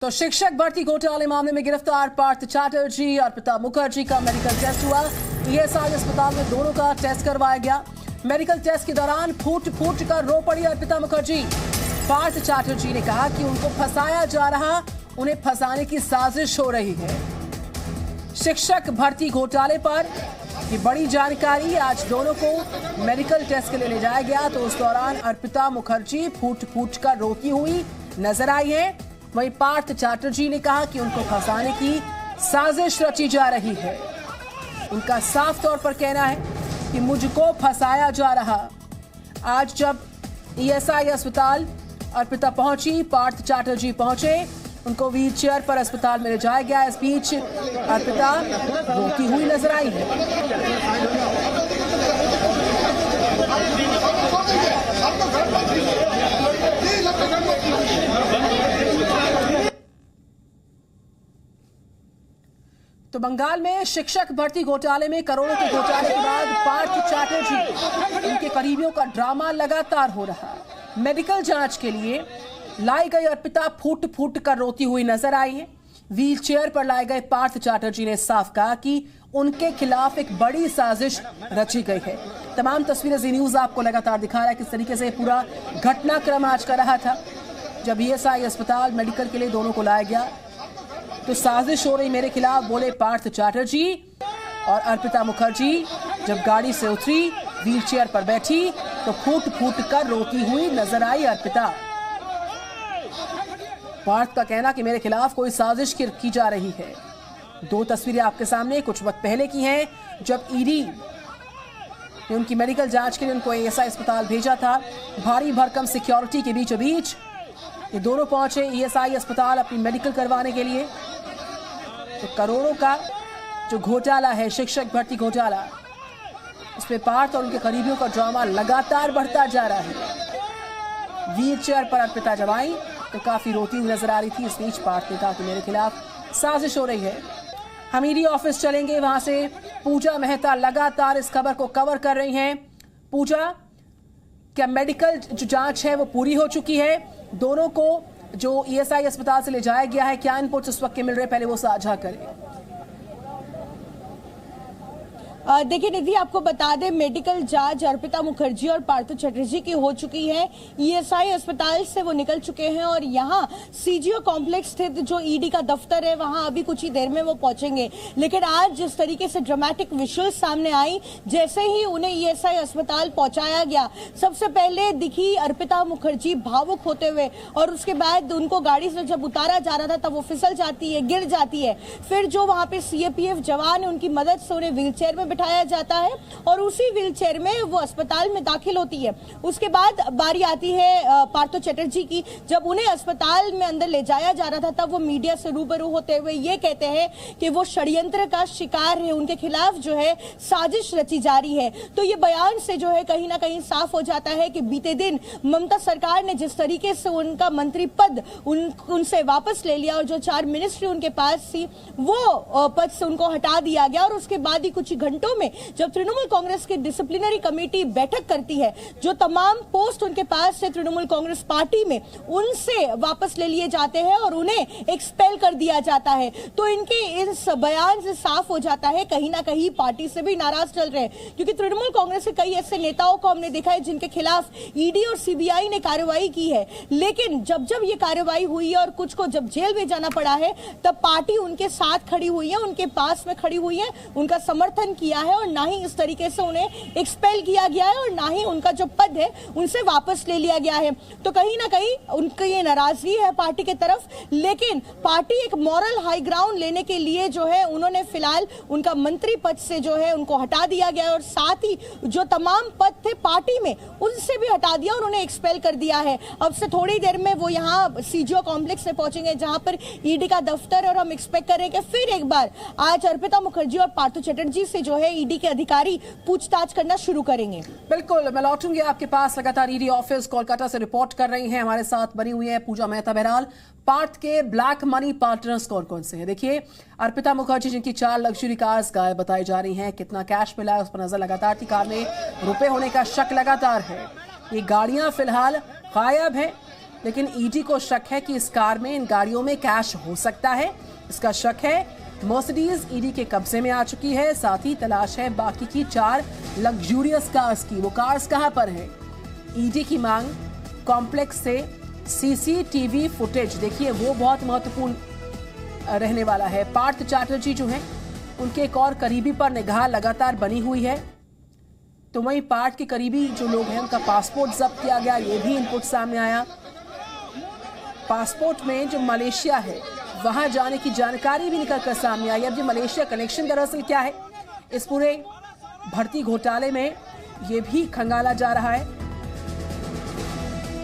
तो शिक्षक भर्ती घोटाले मामले में गिरफ्तार पार्थ चैटर्जी और अर्पिता मुखर्जी का मेडिकल टेस्ट हुआ। ईएसआई अस्पताल में दोनों का टेस्ट करवाया गया। मेडिकल टेस्ट के दौरान फूट फूट कर रो पड़ी अर्पिता मुखर्जी। पार्थ चैटर्जी ने कहा कि उनको फंसाया जा रहा, उन्हें फंसाने की साजिश हो रही है। शिक्षक भर्ती घोटाले पर ये बड़ी जानकारी। आज दोनों को मेडिकल टेस्ट के लिए ले जाया गया तो उस दौरान अर्पिता मुखर्जी फूट फूट कर रोती हुई नजर आई है। वहीं पार्थ चैटर्जी ने कहा कि उनको फंसाने की साजिश रची जा रही है। उनका साफ तौर पर कहना है कि मुझको फंसाया जा रहा। आज जब ईएसआई अस्पताल अर्पिता पहुंची, पार्थ चैटर्जी पहुंचे, उनको व्हील चेयर पर अस्पताल में ले जाया गया। इस बीच अर्पिता रोती हुई नजर आई है। तो बंगाल में शिक्षक भर्ती घोटाले में करोड़ों के घोटाले के बाद पार्थ चैटर्जी, उनके करीबियों का ड्रामा लगातार हो रहा। मेडिकल जांच के लिए लाई गई अर्पिता फूट फूट कर रोती हुई नजर आई है। व्हील चेयर पर लाए गए पार्थ चैटर्जी ने साफ कहा कि उनके खिलाफ एक बड़ी साजिश रची गई है। तमाम तस्वीरें जी न्यूज आपको लगातार दिखा रहा है किस तरीके से पूरा घटनाक्रम आज का रहा था। जब ईएसआई अस्पताल मेडिकल के लिए दोनों को लाया गया तो साजिश हो रही मेरे खिलाफ, बोले पार्थ चैटर्जी। और अर्पिता मुखर्जी जब गाड़ी से उतरी, व्हील चेयर पर बैठी तो फूट फूट कर रोती हुई नजर आई अर्पिता। पार्थ का कहना कि मेरे खिलाफ कोई साजिश की जा रही है। दो तस्वीरें आपके सामने कुछ वक्त पहले की हैं, जब ईडी ने उनकी मेडिकल जांच के लिए उनको ईएसआई अस्पताल भेजा था। भारी भरकम सिक्योरिटी के बीचों बीच ये दोनों पहुंचे ईएसआई अस्पताल अपनी मेडिकल करवाने के लिए। तो करोड़ों का जो घोटाला है, शिक्षक भर्ती घोटाला, उसमें पार्थ और उनके करीबियों का ड्रामा लगातार बढ़ता जा रहा है। व्हील चेयर पर अर्पिता जब आई तो काफी रोती हुई नजर आ रही थी। इस बीच पार्थ ने कहा कि मेरे खिलाफ साजिश हो रही है। हम ईडी ऑफिस चलेंगे, वहां से पूजा मेहता लगातार इस खबर को कवर कर रही हैं। पूजा, क्या मेडिकल जो जांच है वो पूरी हो चुकी है? दोनों को जो ईएसआई अस्पताल से ले जाया गया है, क्या इनपुट्स इस वक्त के मिल रहे हैं, पहले वो साझा करें। देखिए निधि, आपको बता दें मेडिकल जांच अर्पिता मुखर्जी और पार्थ चैटर्जी की हो चुकी है। ईएसआई अस्पताल से वो निकल चुके हैं और यहाँ सीजीओ कॉम्प्लेक्स स्थित जो ईडी का दफ्तर है वहां अभी कुछ ही देर में वो पहुंचेंगे। लेकिन आज जिस तरीके से ड्रामेटिक विजुअल्स सामने आई, जैसे ही उन्हें ईएसआई अस्पताल पहुंचाया गया, सबसे पहले दिखी अर्पिता मुखर्जी भावुक होते हुए और उसके बाद उनको गाड़ी से जब उतारा जा रहा था तब वो फिसल जाती है, गिर जाती है। फिर जो वहां पे सीएपीएफ जवान है उनकी मदद से उन्हें व्हील चेयर में बिठाया जाता है और उसी व्हील चेयर में वो अस्पताल में दाखिल होती है। उसके बाद बारी आती है पार्थ चैटर्जी की। जब उन्हें अस्पताल में अंदर ले जाया जा रहा था तब वो मीडिया से रूबरू होते हुए ये कहते हैं कि वो षड्यंत्र का शिकार है, उनके खिलाफ जो है साजिश रची जा रही है। तो ये बयान से जो है कहीं ना कहीं साफ हो जाता है कि बीते दिन ममता सरकार ने जिस तरीके से उनका मंत्री पद उनसे वापस ले लिया और जो 4 मिनिस्ट्री उनके पास थी वो पद से उनको हटा दिया गया। और उसके बाद ही कुछ घंटों में जब तृणमूल कांग्रेस की डिसिप्लिनरी कमेटी बैठक करती है, जो तमाम पोस्ट उनके पास से तृणमूल कांग्रेस पार्टी में उनसे वापस ले लिए जाते हैं और उन्हें एक्सपेल कर दिया जाता है। तो इनके इस बयान से साफ हो जाता है कहीं ना कहीं पार्टी से भी नाराज चल रहे हैं, क्योंकि तृणमूल कांग्रेस के कई ऐसे नेताओं को हमने देखा है जिनके खिलाफ ईडी और सीबीआई ने कार्रवाई की है। लेकिन जब जब ये कार्रवाई हुई है और कुछ को जब जेल में जाना पड़ा है, तब पार्टी उनके साथ खड़ी हुई है, उनके पास में खड़ी हुई है, उनका समर्थन किया है और ना ही इस तरीके से उन्हें एक्सपेल किया गया है और ना ही उनका जो पद है उनसे वापस ले लिया गया है। तो कहीं ना कहीं उनकी ये नाराजगी है पार्टी की तरफ। लेकिन पार्टी एक मॉरल हाई ग्राउंड लेने के लिए जो है उन्होंने फिलहाल उनका मंत्री पद से जो है उनको हटा दिया गया और साथ ही जो तमाम पद थे पार्टी में उनसे भी हटा दिया और उन्हें एक्सपेल कर दिया है। अब से थोड़ी देर में वो यहाँ सीजीओ कॉम्प्लेक्स से पहुंचेंगे जहां पर ईडी का दफ्तर है और हम एक्सपेक्ट करेंगे फिर एक बार आज अर्पिता मुखर्जी और पार्थ चैटर्जी से जो है ईडी के अधिकारी पूछताछ करना शुरू करेंगे। बिल्कुल, मैं लौटूंगी आपके पास। लगातार ईडी ऑफिस कोलकाता से रिपोर्ट कर रही हैं, हमारे साथ बनी हुई है पूजा मेहता। बहरहाल पार्थ के ब्लैक मनी पार्टनर्स कौन कौन से हैं? देखिए, अर्पिता मुखर्जी जिनकी 4 लग्जरी कार्स गायब बताई जा रही हैं, कितना कैश मिला है उस पर नजर लगातार थी। कार में रुपए होने का शक लगातार है। ये गाड़ियां फिलहाल गायब हैं। लेकिन ईडी को शक है कि इस कार में, इन गाड़ियों में कैश हो सकता है। इसका शक है। मर्सिडीज ईडी के कब्जे में आ चुकी है। साथ ही तलाश है बाकी की 4 लग्जूरियस कार्स की। वो कार्स कहां पर हैं? ईडी की मांग कॉम्प्लेक्स से सीसीटीवी फुटेज, देखिए वो बहुत महत्वपूर्ण रहने वाला है। पार्थ चैटर्जी जो हैं, उनके एक और करीबी पर निगाह लगातार बनी हुई है। तो वहीं पार्थ के करीबी जो लोग हैं, उनका पासपोर्ट जब्त किया गया, ये भी इनपुट सामने आया। पासपोर्ट में जो मलेशिया है, वहां जाने की जानकारी भी निकलकर सामने आई। अब ये मलेशिया कनेक्शन दरअसल क्या है, इस पूरे भर्ती घोटाले में ये भी खंगाला जा रहा है।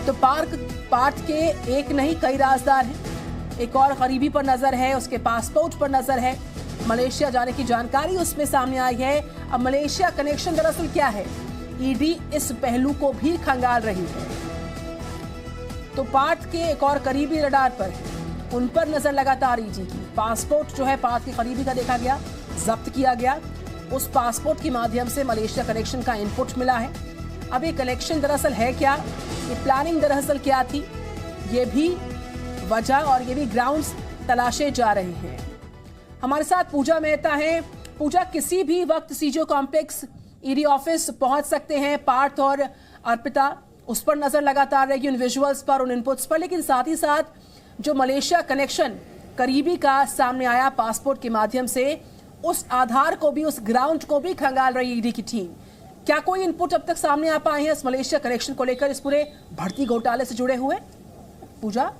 तो पार्थ के एक नहीं कई राजदार हैं। एक और करीबी पर नजर है, उसके पासपोर्ट पर नजर है। मलेशिया जाने की जानकारी उसमें सामने आई है। अब मलेशिया कनेक्शन दरअसल क्या है, ईडी इस पहलू को भी खंगाल रही है। तो पार्थ के एक और करीबी रडार पर, उन पर नजर लगातार ईडी की। पासपोर्ट जो है पार्थ के करीबी का देखा गया, जब्त किया गया। उस पासपोर्ट के माध्यम से मलेशिया कनेक्शन का इनपुट मिला है। अब ये कनेक्शन दरअसल है क्या, ये प्लानिंग दरअसल क्या थी, ये भी वजह और ये भी ग्राउंड्स तलाशे जा रहे हैं। हमारे साथ पूजा मेहता हैं। पूजा, किसी भी वक्त सीजीओ कॉम्प्लेक्स ईडी ऑफिस पहुंच सकते हैं पार्थ और अर्पिता, उस पर नजर लगातार रहेगी, उन विजुअल्स पर, उन इनपुट्स पर। लेकिन साथ ही साथ जो मलेशिया कनेक्शन करीबी का सामने आया पासपोर्ट के माध्यम से, उस आधार को भी, उस ग्राउंड को भी खंगाल रही ईडी की टीम। क्या कोई इनपुट अब तक सामने आ पाए हैं इस मलेशिया कनेक्शन को लेकर, इस पूरे भर्ती घोटाले से जुड़े हुए? पूजा,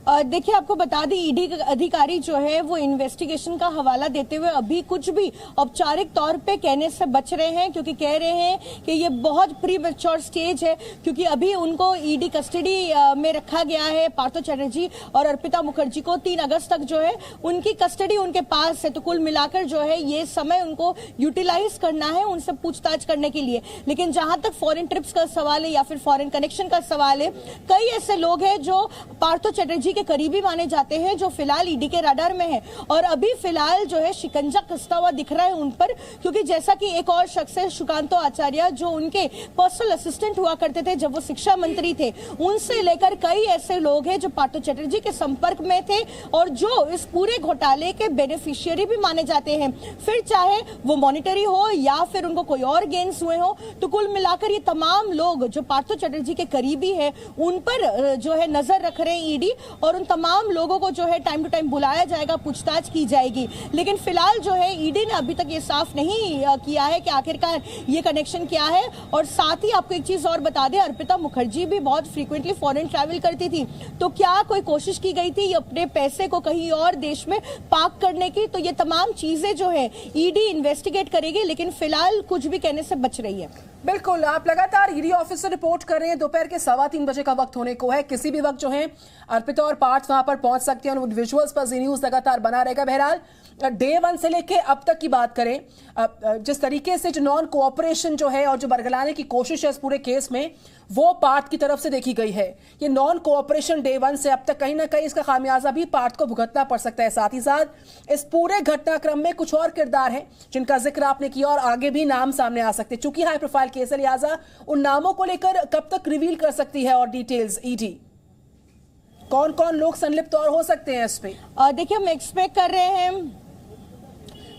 देखिए, आपको बता दें, ईडी अधिकारी जो है वो इन्वेस्टिगेशन का हवाला देते हुए अभी कुछ भी औपचारिक तौर पे कहने से बच रहे हैं, क्योंकि कह रहे हैं कि ये बहुत प्री मैच्योर स्टेज है, क्योंकि अभी उनको ईडी कस्टडी में रखा गया है। पार्थ चैटर्जी और अर्पिता मुखर्जी को 3 अगस्त तक जो है उनकी कस्टडी उनके पास है। तो कुल मिलाकर जो है ये समय उनको यूटिलाइज करना है उनसे पूछताछ करने के लिए। लेकिन जहां तक फॉरेन ट्रिप्स का सवाल है या फिर फॉरेन कनेक्शन का सवाल है, कई ऐसे लोग हैं जो पार्थ चैटर्जी के करीबी माने जाते हैं, जो फिलहाल ईडी के रडार में है। और अभी फिलहाल जो है शिकंजा कसता हुआ दिख रहा है उन पर, क्योंकि जैसा कि एक और शख्स है सुकांतो आचार्य, जो उनके पर्सनल असिस्टेंट हुआ करते थे जब वो शिक्षा मंत्री थे, उनसे लेकर कई ऐसे लोग हैं जो पार्थ चैटर्जी के संपर्क में थे और जो इस पूरे घोटाले के बेनिफिशियरी भी माने जाते हैं। फिर चाहे वो मॉनिटरी हो या फिर उनको कोई और गेन्स हुए हो, तो कुल मिलाकर ये तमाम लोग जो पार्थ चैटर्जी के करीबी है, उन पर जो है नजर रख रहे हैं ईडी। और उन तमाम लोगों को जो है टाइम टू टाइम बुलाया जाएगा, पूछताछ की जाएगी। लेकिन फिलहाल जो है ईडी ने अभी तक ये साफ नहीं किया है कि आखिरकार ये कनेक्शन क्या है। और साथ ही आपको एक चीज और बता दें, अर्पिता मुखर्जी भी बहुत फ्रीक्वेंटली फॉरेन ट्रैवल करती थी। तो क्या कोई कोशिश की गई थी अपने पैसे को कहीं और देश में पार्क करने की? तो ये तमाम चीजें जो है ईडी इन्वेस्टिगेट करेगी, लेकिन फिलहाल कुछ भी कहने से बच रही है। बिल्कुल, आप लगातार ईडी ऑफिस से रिपोर्ट कर रहे हैं। दोपहर के 3:15 बजे का वक्त होने को है। किसी भी वक्त जो है अर्पिता और पार्थ वहां पर पहुंच सकते हैं और विजुअल्स पर जी न्यूज लगातार बना रहेगा। बहरहाल डे 1 से लेके अब तक की बात करें, जिस तरीके से जो नॉन कोऑपरेशन जो है और जो बरगलाने की कोशिश है इस पूरे केस में, वो पार्थ की तरफ से देखी गई है। ये नॉन कोऑपरेशन डे 1 से अब तक कहीं ना कहीं इसका खामियाजा भी पार्थ को भुगतना पड़ सकता है। साथ ही साथ इस पूरे घटनाक्रम में कुछ और किरदार हैं जिनका जिक्र आपने किया और आगे भी नाम सामने आ सकते हैं। चूंकि हाई प्रोफाइल केस है, लिहाजा उन नामों को लेकर कब तक रिवील कर सकती है और डिटेल्स ईडी? कौन कौन लोग संलिप्त और हो सकते हैं इस पे? देखिए, हम एक्सपेक्ट कर रहे हैं,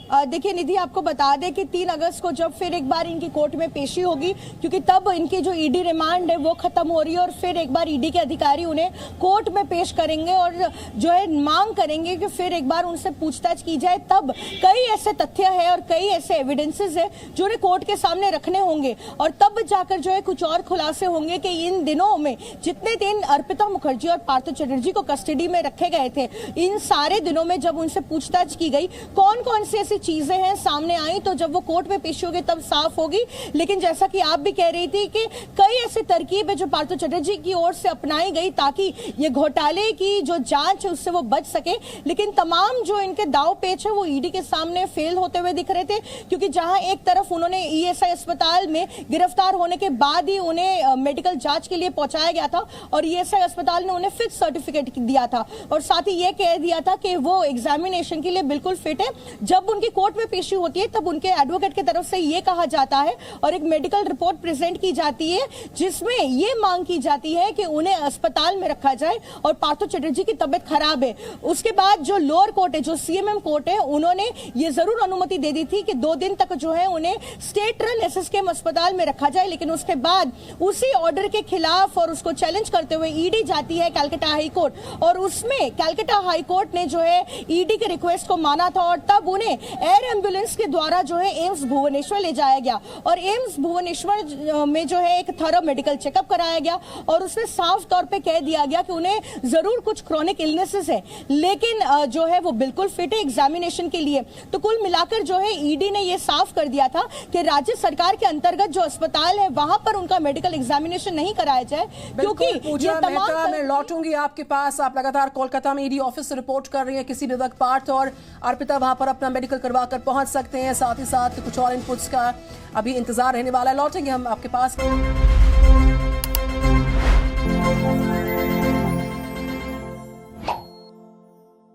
देखिए निधि, आपको बता दें कि 3 अगस्त को जब फिर एक बार इनकी कोर्ट में पेशी होगी, क्योंकि तब इनकी जो ईडी रिमांड है वो खत्म हो रही है और फिर एक बार ईडी के अधिकारी उन्हें कोर्ट में पेश करेंगे और जो है मांग करेंगे कि फिर एक बार उनसे पूछताछ की जाए। तब कई ऐसे तथ्य है और कई ऐसे एविडेंसेस है जो उन्हें कोर्ट के सामने रखने होंगे और तब जाकर जो है कुछ और खुलासे होंगे कि इन दिनों में जितने दिन अर्पिता मुखर्जी और पार्थ चैटर्जी को कस्टडी में रखे गए थे, इन सारे दिनों में जब उनसे पूछताछ की गई, कौन कौन सी ऐसी चीजें हैं सामने आई, तो जब वो कोर्ट में पेश होगी तब साफ होगी। लेकिन जैसा कि आप भी कह रही थी कि कई ऐसी तरकीब है जो पार्थ चैटर्जी की ओर से अपनाई गई ताकि ये घोटाले की जो जांच है उससे वो बच सके। लेकिन तमाम जो इनके दाव पेच है वो ईडी के सामने फेल होते हुए दिख रहे थे, क्योंकि जहां एक तरफ उन्होंने ईएसआई अस्पताल में गिरफ्तार होने के बाद ही उन्हें मेडिकल जांच के लिए पहुंचाया गया था और ईएसआई अस्पताल ने उन्हें फिट सर्टिफिकेट दिया था और साथ ही ये कह दिया था कि वो एग्जामिनेशन के लिए बिल्कुल फिट है। जब उनकी उनकी कोर्ट में पेशी होती है तब उनके एडवोकेट की तरफ से ये कहा जाता है और एक मेडिकल रिपोर्ट प्रेजेंट की जाती है जिसमें ये मांग की जाती है कि उन्हें अस्पताल में रखा जाए और पार्थो चटर्जी की तबीयत खराब है। उसके बाद जो लोअर कोर्ट है, जो सीएमएम कोर्ट है, उन्होंने ये जरूर अनुमति दे दी थी कि 2 दिन तक जो है उन्हें स्टेट रन एसएसकेएम अस्पताल में रखा जाए, लेकिन उसके बाद उसी ऑर्डर के खिलाफ और उसको चैलेंज करते हुए ईडी जाती है कलकत्ता हाई कोर्ट और उसमें कलकत्ता हाई कोर्ट ने जो है ईडी के रिक्वेस्ट को माना था और तब उन्हें एयर एम्बुलेंस के द्वारा जो है एम्स भुवनेश्वर ले जाया गया और एम्स भुवनेश्वर में जो है एक थॉरो मेडिकल चेकअप कराया गया और उसमें साफ तौर पे कह दिया गया कि उन्हें जरूर कुछ क्रॉनिक इलनेसेस है, लेकिन जो है वो बिल्कुल फिट है एग्जामिनेशन के लिए। तो कुल मिलाकर जो है ईडी ने ये साफ कर दिया था कि राज्य सरकार के अंतर्गत जो अस्पताल है वहां पर उनका मेडिकल एग्जामिनेशन नहीं कराया जाए, क्योंकि ये तमाम। मैं लौटूंगी आपके पास। आप लगातार कोलकाता में ईडी ऑफिस से रिपोर्ट कर रही हैं। किसी भी वक्त पार्थ और अर्पिता वहां पर अपना मेडिकल करवा कर पहुंच सकते हैं। साथ ही साथ कुछ और इनपुट्स का अभी इंतजार रहने वाला है। लौटेंगे हम आपके पास।